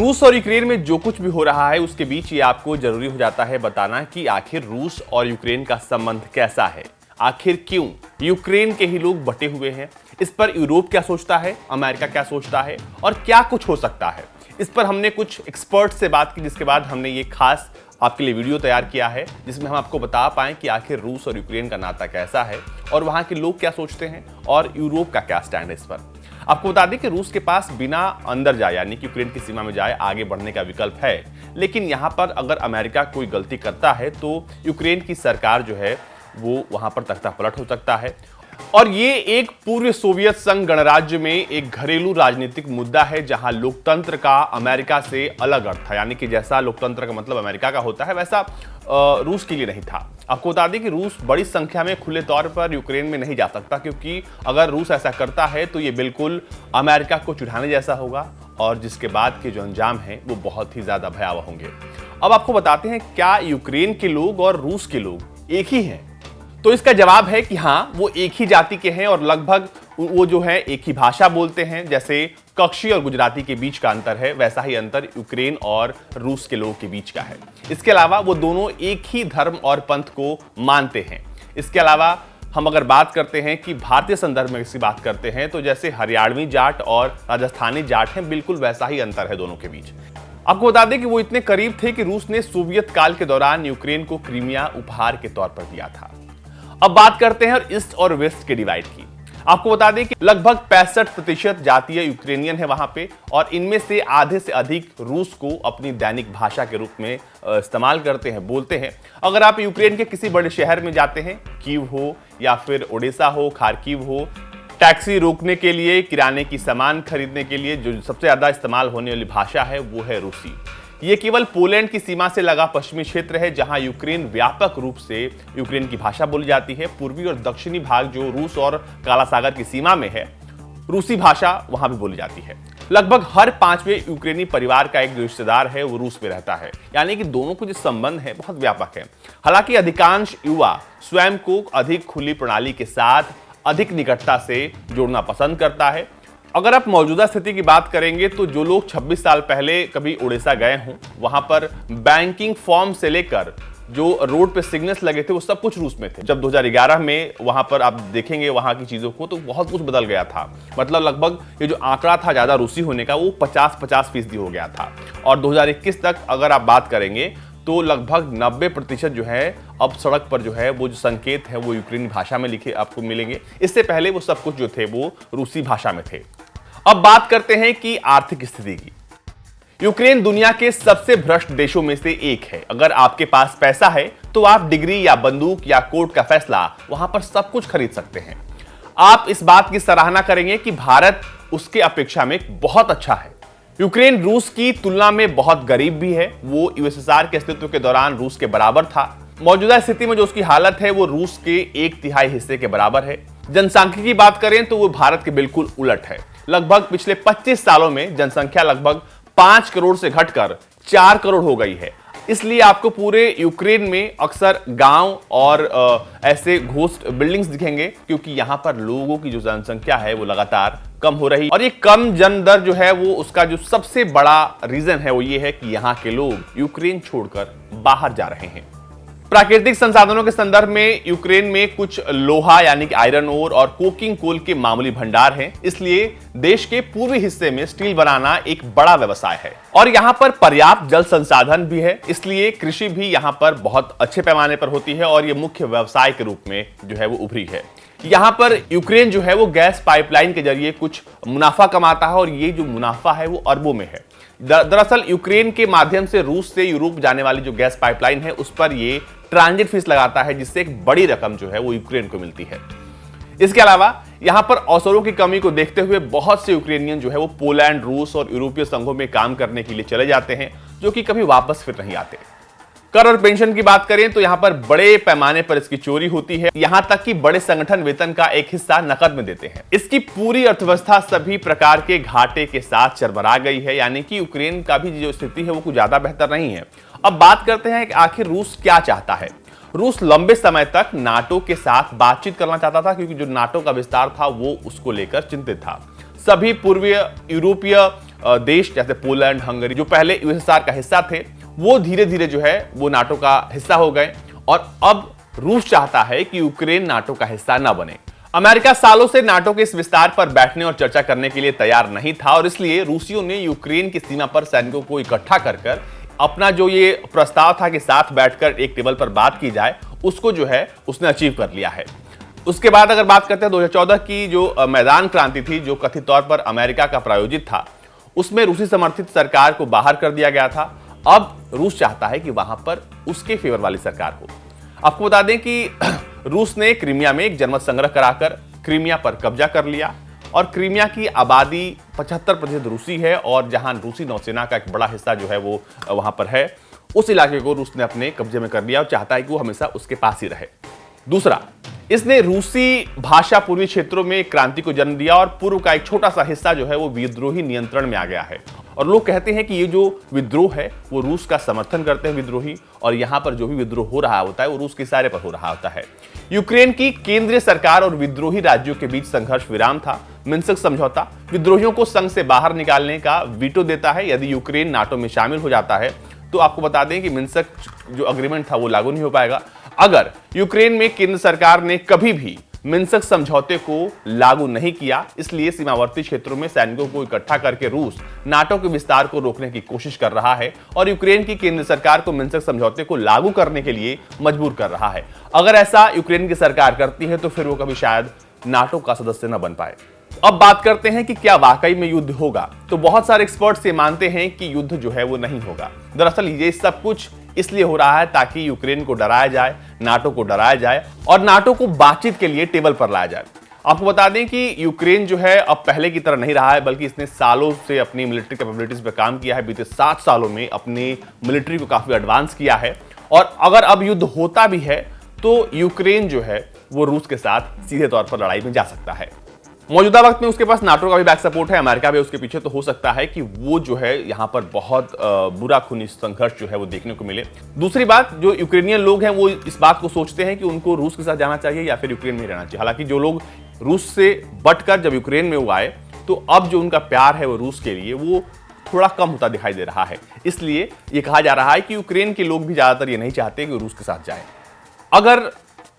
रूस और यूक्रेन में जो कुछ भी हो रहा है उसके बीच ये आपको जरूरी हो जाता है बताना कि आखिर रूस और यूक्रेन का संबंध कैसा है। आखिर क्यों यूक्रेन के ही लोग बटे हुए हैं, इस पर यूरोप क्या सोचता है, अमेरिका क्या सोचता है और क्या कुछ हो सकता है। इस पर हमने कुछ एक्सपर्ट से बात की, जिसके बाद हमने ये खास आपके लिए वीडियो तैयार किया है जिसमें हम आपको बता पाएं कि आखिर रूस और यूक्रेन का नाता कैसा है और वहां के लोग क्या सोचते हैं और यूरोप का क्या स्टैंड है इस पर। आपको बता दें कि रूस के पास बिना अंदर जाए यानी कि यूक्रेन की सीमा में जाए आगे बढ़ने का विकल्प है, लेकिन यहां पर अगर अमेरिका कोई गलती करता है तो यूक्रेन की सरकार जो है वो वहां पर तख्ता पलट हो सकता है। और ये एक पूर्व सोवियत संघ गणराज्य में एक घरेलू राजनीतिक मुद्दा है जहां लोकतंत्र का अमेरिका से अलग अर्थ है, यानी कि जैसा लोकतंत्र का मतलब अमेरिका का होता है वैसा रूस के लिए नहीं था। आपको बता दें कि रूस बड़ी संख्या में खुले तौर पर यूक्रेन में नहीं जा सकता, क्योंकि अगर रूस ऐसा करता है तो ये बिल्कुल अमेरिका को चिढ़ाने जैसा होगा और जिसके बाद के जो अंजाम हैं वो बहुत ही ज्यादा भयावह होंगे। अब आपको बताते हैं क्या यूक्रेन के लोग और रूस के लोग एक ही हैं? तो इसका जवाब है कि हाँ, वो एक ही जाति के हैं और लगभग वो जो है एक ही भाषा बोलते हैं। जैसे कक्षी और गुजराती के बीच का अंतर है वैसा ही अंतर यूक्रेन और रूस के लोगों के बीच का है। इसके अलावा वो दोनों एक ही धर्म और पंथ को मानते हैं। इसके अलावा हम अगर बात करते हैं कि भारतीय संदर्भ में इसकी बात करते हैं तो जैसे हरियाणवी जाट और राजस्थानी जाट हैं, बिल्कुल वैसा ही अंतर है दोनों के बीच। आपको बता दें कि वो इतने करीब थे कि रूस ने सोवियत काल के दौरान यूक्रेन को क्रीमिया उपहार के तौर पर दिया था। अब बात करते हैं ईस्ट और वेस्ट के डिवाइड की। आपको बता दें कि लगभग 65% जातीय यूक्रेनियन है वहां पे और इनमें से आधे से अधिक रूस को अपनी दैनिक भाषा के रूप में इस्तेमाल करते हैं, बोलते हैं। अगर आप यूक्रेन के किसी बड़े शहर में जाते हैं, कीव हो या फिर ओडेसा हो, खार्किव हो, टैक्सी रोकने के लिए, किराने की सामान खरीदने के लिए जो सबसे ज्यादा इस्तेमाल होने वाली भाषा है वो है रूसी। ये केवल पोलैंड की सीमा से लगा पश्चिमी क्षेत्र है जहां यूक्रेन व्यापक रूप से यूक्रेन की भाषा बोली जाती है। पूर्वी और दक्षिणी भाग जो रूस और काला सागर की सीमा में है, रूसी भाषा वहां भी बोली जाती है। लगभग हर 5वें यूक्रेनी परिवार का एक जो रिश्तेदार है वो रूस में रहता है, यानी कि दोनों को जो संबंध है बहुत व्यापक है। हालांकि अधिकांश युवा स्वयं को अधिक खुली प्रणाली के साथ अधिक निकटता से जोड़ना पसंद करता है। अगर आप मौजूदा स्थिति की बात करेंगे तो जो लोग 26 साल पहले कभी उड़ीसा गए हों, वहां पर बैंकिंग फॉर्म से लेकर जो रोड पे सिग्नल्स लगे थे वो सब कुछ रूस में थे। जब 2011 में वहां पर आप देखेंगे वहां की चीजों को तो बहुत कुछ बदल गया था। मतलब लगभग ये जो आंकड़ा था ज्यादा रूसी होने का वो 50% हो गया था। और 2021 तक अगर आप बात करेंगे तो लगभग 90% जो है अब सड़क पर जो है वो जो संकेत है वो यूक्रेनी भाषा में लिखे आपको मिलेंगे। इससे पहले वो सब कुछ जो थे वो रूसी भाषा में थे। अब बात करते हैं कि आर्थिक स्थिति की। यूक्रेन दुनिया के सबसे भ्रष्ट देशों में से एक है। अगर आपके पास पैसा है तो आप डिग्री या बंदूक या कोर्ट का फैसला वहां पर सब कुछ खरीद सकते हैं। आप इस बात की सराहना करेंगे कि भारत उसके अपेक्षा में बहुत अच्छा है। यूक्रेन रूस की तुलना में बहुत गरीब भी है। वो यूएसएसआर के अस्तित्व के दौरान रूस के बराबर था। मौजूदा स्थिति में जो उसकी हालत है वो रूस के 1/3 हिस्से के बराबर है। जनसंख्या की बात करें तो वो भारत के बिल्कुल उलट है। लगभग पिछले 25 सालों में जनसंख्या लगभग 5 करोड़ से घटकर 4 करोड़ हो गई है। इसलिए आपको पूरे यूक्रेन में अक्सर गांव और ऐसे घोस्ट बिल्डिंग्स दिखेंगे, क्योंकि यहां पर लोगों की जो जनसंख्या है वो लगातार कम हो रही है। और ये कम जन्म दर जो है वो उसका जो सबसे बड़ा रीजन है वो ये है कि यहाँ के लोग यूक्रेन छोड़कर बाहर जा रहे हैं। प्राकृतिक संसाधनों के संदर्भ में यूक्रेन में कुछ लोहा यानी कि आयरन ओर और कोकिंग कोल के मामूली भंडार हैं। इसलिए देश के पूर्वी हिस्से में स्टील बनाना एक बड़ा व्यवसाय है और यहाँ पर पर्याप्त जल संसाधन भी है। इसलिए कृषि भी यहाँ पर बहुत अच्छे पैमाने पर होती है और ये मुख्य व्यवसाय के रूप में जो है वो उभरी है। यहाँ पर यूक्रेन जो है वो गैस पाइपलाइन के जरिए कुछ मुनाफा कमाता है और ये जो मुनाफा है वो अरबों में है। दरअसल यूक्रेन के माध्यम से रूस से यूरोप जाने वाली जो गैस पाइपलाइन है उस पर ये ट्रांजिट फीस लगाता है, जिससे एक बड़ी रकम जो है वो यूक्रेन को मिलती है। इसके अलावा यहां पर अवसरों की कमी को देखते हुए बहुत से यूक्रेनियन जो है वो पोलैंड, रूस और यूरोपीय संघों में काम करने के लिए चले जाते हैं, जो कि कभी वापस फिर नहीं आते। कर और पेंशन की बात करें तो यहां पर बड़े पैमाने पर इसकी चोरी होती है। यहां तक कि बड़े संगठन वेतन का एक हिस्सा नकद में देते हैं। इसकी पूरी अर्थव्यवस्था सभी प्रकार के घाटे के साथ चरमरा गई है, यानी कि यूक्रेन का भी जो स्थिति है वो कुछ ज्यादा बेहतर नहीं है। अब बात करते हैं कि आखिर रूस क्या चाहता है। रूस लंबे समय तक नाटो के साथ बातचीत करना चाहता था, क्योंकि जो नाटो का विस्तार था वो उसको लेकर चिंतित था। सभी पूर्वीय यूरोपीय देश जैसे पोलैंड, हंगरी जो पहले यूएसएसआर का हिस्सा थे, वो धीरे धीरे जो है वो नाटो का हिस्सा हो गए और अब रूस चाहता है कि यूक्रेन नाटो का हिस्सा न बने। अमेरिका सालों से नाटो के इस विस्तार पर बैठने और चर्चा करने के लिए तैयार नहीं था और इसलिए रूसियों ने यूक्रेन की सीमा पर सैनिकों को इकट्ठा कर अपना जो ये प्रस्ताव था कि साथ बैठकर एक टेबल पर बात की जाए, उसको जो है उसने अचीव कर लिया है। उसके बाद अगर बात करते हैं 2014 की जो मैदान क्रांति थी, जो कथित तौर पर अमेरिका का प्रायोजित था, उसमें रूसी समर्थित सरकार को बाहर कर दिया गया था। अब रूस चाहता है कि वहां पर उसके फेवर वाली सरकार हो। आपको बता दें कि रूस ने क्रीमिया में एक जनमत संग्रह कराकर क्रीमिया पर कब्जा कर लिया और क्रीमिया की आबादी 75% रूसी है और जहां रूसी नौसेना का एक बड़ा हिस्सा जो है वो वहां पर है, उस इलाके को रूस ने अपने कब्जे में कर लिया और चाहता है कि वो हमेशा उसके पास ही रहे। दूसरा, इसने रूसी भाषा पूर्वी क्षेत्रों में क्रांति को जन्म दिया और पूर्व का एक छोटा सा हिस्सा जो है वो विद्रोही नियंत्रण में आ गया है और लोग कहते हैं कि ये जो विद्रोह है वो रूस का समर्थन करते हैं विद्रोही, और यहां पर जो भी विद्रोह हो रहा होता है वो रूस के इशारे पर हो रहा होता है। यूक्रेन की केंद्रीय सरकार और विद्रोही राज्यों के बीच संघर्ष विराम था। मिन्स्क समझौता विद्रोहियों को संघ से बाहर निकालने का वीटो देता है यदि यूक्रेन नाटो में शामिल हो जाता है। तो आपको बता दें कि मिन्स्क जो अग्रीमेंट था वो लागू नहीं हो पाएगा अगर यूक्रेन में केंद्र सरकार ने कभी भी मिन्स्क समझौते को लागू नहीं किया। इसलिए सीमावर्ती क्षेत्रों में सैनिकों को इकट्ठा करके रूस नाटो के विस्तार को रोकने की कोशिश कर रहा है और यूक्रेन की केंद्र सरकार को मिन्स्क समझौते को लागू करने के लिए मजबूर कर रहा है। अगर ऐसा यूक्रेन की सरकार करती है तो फिर वो कभी शायद नाटो का सदस्य न बन पाए। अब बात करते हैं कि क्या वाकई में युद्ध होगा। तो बहुत सारे एक्सपर्ट्स ये मानते हैं कि युद्ध जो है वो नहीं होगा। दरअसल ये सब कुछ इसलिए हो रहा है ताकि यूक्रेन को डराया जाए, नाटो को डराया जाए और नाटो को बातचीत के लिए टेबल पर लाया जाए। आपको बता दें कि यूक्रेन जो है अब पहले की तरह नहीं रहा है, बल्कि इसने सालों से अपनी मिलिट्री कैपेबिलिटीज पर काम किया है। बीते 7 सालों में अपनी मिलिट्री को काफी एडवांस किया है और अगर अब युद्ध होता भी है तो यूक्रेन जो है वो रूस के साथ सीधे तौर पर लड़ाई में जा सकता है। मौजूदा वक्त में उसके पास नाटो का भी बैक सपोर्ट है, अमेरिका भी उसके पीछे, तो हो सकता है कि वो जो है यहाँ पर बहुत बुरा खूनी संघर्ष जो है वो देखने को मिले। दूसरी बात, जो यूक्रेनियन लोग हैं वो इस बात को सोचते हैं कि उनको रूस के साथ जाना चाहिए या फिर यूक्रेन में रहना चाहिए। हालांकि जो लोग रूस से बटकर जब यूक्रेन में वो आए तो अब जो उनका प्यार है वो रूस के लिए वो थोड़ा कम होता दिखाई दे रहा है। इसलिए ये कहा जा रहा है कि यूक्रेन के लोग भी ज्यादातर ये नहीं चाहते कि रूस के साथ जाए। अगर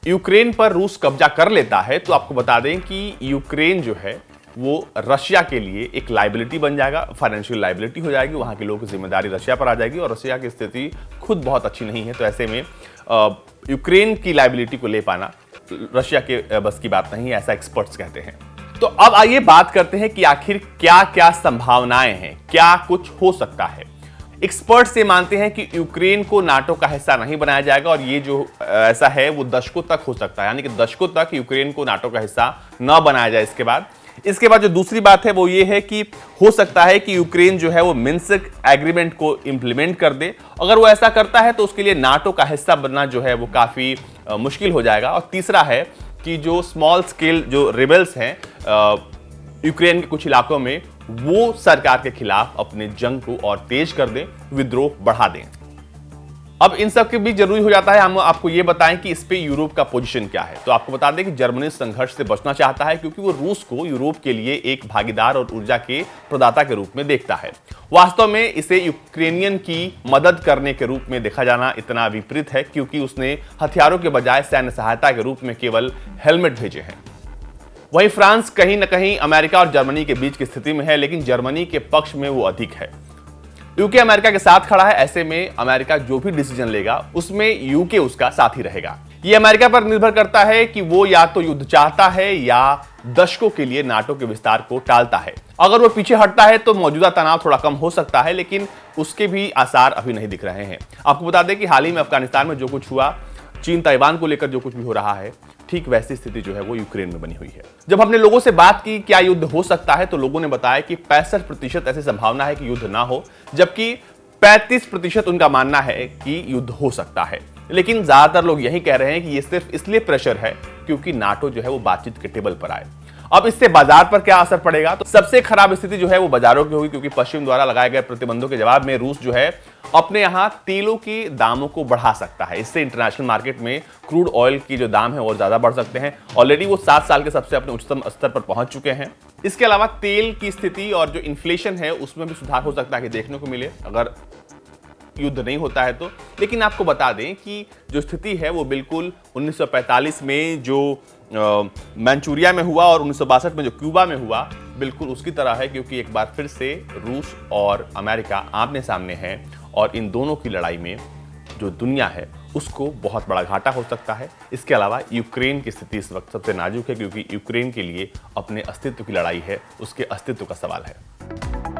यूक्रेन पर रूस कब्जा कर लेता है तो आपको बता दें कि यूक्रेन जो है वो रशिया के लिए एक लाइबिलिटी बन जाएगा, फाइनेंशियल लाइबिलिटी हो जाएगी। वहां के लोगों की जिम्मेदारी रशिया पर आ जाएगी और रशिया की स्थिति खुद बहुत अच्छी नहीं है। तो ऐसे में यूक्रेन की लाइबिलिटी को ले पाना रशिया के बस की बात नहीं है, ऐसा एक्सपर्ट्स कहते हैं। तो अब आइए बात करते हैं कि आखिर क्या क्या संभावनाएं हैं, क्या कुछ हो सकता है। एक्सपर्ट्स ये मानते हैं कि यूक्रेन को नाटो का हिस्सा नहीं बनाया जाएगा और ये जो ऐसा है वो दशकों तक हो सकता है, यानी कि दशकों तक यूक्रेन को नाटो का हिस्सा न बनाया जाए। इसके बाद जो दूसरी बात है वो ये है कि हो सकता है कि यूक्रेन जो है वो मिन्स्क एग्रीमेंट को इंप्लीमेंट कर दे। अगर वो ऐसा करता है तो उसके लिए नाटो का हिस्सा बनना जो है वो काफी मुश्किल हो जाएगा। और तीसरा है कि जो स्मॉल स्केल जो रिबेल्स हैं यूक्रेन के कुछ इलाकों में, वो सरकार के खिलाफ अपने जंग को और तेज कर दें, विद्रोह बढ़ा दें। अब इन सब के बीच जरूरी हो जाता है हम आपको ये बताएं कि इस पे यूरोप का पोजीशन क्या है। तो आपको बता दें कि जर्मनी संघर्ष से बचना चाहता है क्योंकि वो रूस को यूरोप के लिए एक भागीदार और ऊर्जा के प्रदाता के रूप में देखता है। वास्तव में इसे यूक्रेनियन की मदद करने के रूप में देखा जाना इतना विपरीत है क्योंकि उसने हथियारों के बजाय सैन्य सहायता के रूप में केवल हेलमेट भेजे हैं। वहीं फ्रांस कहीं न कहीं अमेरिका और जर्मनी के बीच की स्थिति में है, लेकिन जर्मनी के पक्ष में वो अधिक है। यूके अमेरिका के साथ खड़ा है, ऐसे में अमेरिका जो भी डिसीजन लेगा उसमें यूके उसका साथी रहेगा। ये अमेरिका पर निर्भर करता है कि वो या तो युद्ध चाहता है या दशकों के लिए नाटो के विस्तार को टालता है। अगर वो पीछे हटता है तो मौजूदा तनाव थोड़ा कम हो सकता है, लेकिन उसके भी आसार अभी नहीं दिख रहे हैं। आपको बता दें कि हाल ही में अफगानिस्तान में जो कुछ हुआ, चीन ताइवान को लेकर जो कुछ भी हो रहा है, ठीक वैसी स्थिति जो है वो यूक्रेन में बनी हुई है। जब हमने लोगों से बात की क्या युद्ध हो सकता है तो लोगों ने बताया कि 65% ऐसी संभावना है कि युद्ध ना हो, जबकि 35% उनका मानना है कि युद्ध हो सकता है। लेकिन ज्यादातर लोग यही कह रहे हैं कि ये सिर्फ इसलिए प्रेशर है क्योंकि नाटो जो है वो बातचीत के टेबल पर आए। अब इससे बाजार पर क्या असर पड़ेगा? तो सबसे खराब स्थिति जो है वो बाजारों की होगी, क्योंकि पश्चिम द्वारा लगाए गए प्रतिबंधों के जवाब में रूस जो है अपने यहां तेलों के दामों को बढ़ा सकता है। इससे इंटरनेशनल मार्केट में क्रूड ऑयल की जो दाम है और ज्यादा बढ़ सकते हैं। ऑलरेडी वो 7 साल के सबसे अपने उच्चतम स्तर पर पहुंच चुके हैं। इसके अलावा तेल की स्थिति और जो इन्फ्लेशन है उसमें भी सुधार हो सकता है कि देखने को मिले अगर युद्ध नहीं होता है तो। लेकिन आपको बता दें कि जो स्थिति है वो बिल्कुल 1945 में जो मंचूरिया में हुआ और 1962 में जो क्यूबा में हुआ, बिल्कुल उसकी तरह है, क्योंकि एक बार फिर से रूस और अमेरिका आमने सामने हैं और इन दोनों की लड़ाई में जो दुनिया है उसको बहुत बड़ा घाटा हो सकता है। इसके अलावा यूक्रेन की स्थिति इस वक्त सबसे नाजुक है, क्योंकि यूक्रेन के लिए अपने अस्तित्व की लड़ाई है, उसके अस्तित्व का सवाल है।